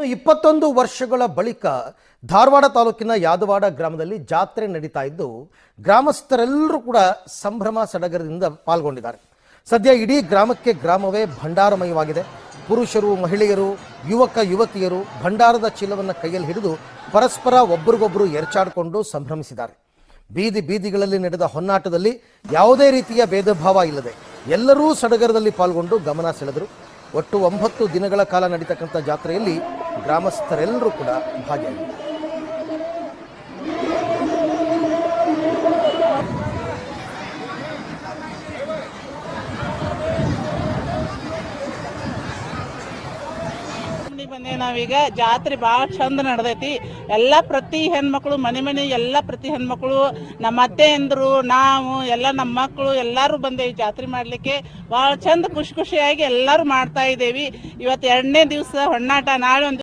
21 ವರ್ಷಗಳ ಬಳಿಕ ಧಾರವಾಡ ತಾಲೂಕಿನ ಯಾದವಾಡ ಗ್ರಾಮದಲ್ಲಿ ಜಾತ್ರೆ ನಡೀತಾ ಇದ್ದು ಗ್ರಾಮಸ್ಥರೆಲ್ಲರೂ ಕೂಡ ಸಂಭ್ರಮ ಸಡಗರದಿಂದ ಪಾಲ್ಗೊಂಡಿದ್ದಾರೆ. ಸದ್ಯ ಇಡೀ ಗ್ರಾಮವೇ ಭಂಡಾರಮಯವಾಗಿದೆ. ಪುರುಷರು, ಮಹಿಳೆಯರು, ಯುವಕ ಯುವತಿಯರು ಭಂಡಾರದ ಚೀಲವನ್ನು ಕೈಯಲ್ಲಿ ಹಿಡಿದು ಪರಸ್ಪರ ಒಬ್ಬರಿಗೊಬ್ಬರು ಎರಚಾಡಿಕೊಂಡು ಸಂಭ್ರಮಿಸಿದ್ದಾರೆ. ಬೀದಿಗಳಲ್ಲಿ ನಡೆದ ಹೊನ್ನಾಟದಲ್ಲಿ ಯಾವುದೇ ರೀತಿಯ ಭೇದ ಭಾವ ಇಲ್ಲದೆ ಎಲ್ಲರೂ ಸಡಗರದಲ್ಲಿ ಪಾಲ್ಗೊಂಡು ಗಮನ ಸೆಳೆದರು. ಒಟ್ಟು 9 ದಿನಗಳ ಕಾಲ ನಡೀತಕ್ಕಂಥ ಜಾತ್ರೆಯಲ್ಲಿ ಗ್ರಾಮಸ್ಥರೆಲ್ಲರೂ ಕೂಡ ಭಾಗಿಯಾಗಿದ್ದಾರೆ. ನಾವೀಗ ಜಾತ್ರೆ ಭಾಳ ಚಂದ ನಡೆದೈತಿ. ಎಲ್ಲ ಪ್ರತಿ ಹೆಣ್ಮಕ್ಳು ಮನೆ ಎಲ್ಲ ಪ್ರತಿ ಹೆಣ್ಮಕ್ಳು ನಮ್ಮ ಅತ್ತೆಯಂದ್ರು ನಾವು ಎಲ್ಲ ನಮ್ಮ ಮಕ್ಕಳು ಎಲ್ಲರೂ ಬಂದೇವಿ ಜಾತ್ರೆ ಮಾಡ್ಲಿಕ್ಕೆ. ಭಾಳ ಚಂದ ಖುಷಿಯಾಗಿ ಎಲ್ಲರೂ ಮಾಡ್ತಾ ಇದ್ದೇವಿ. ಇವತ್ತು 2ನೇ ದಿವಸ ಹೊನ್ನಾಟ, ನಾಳೆ ಒಂದು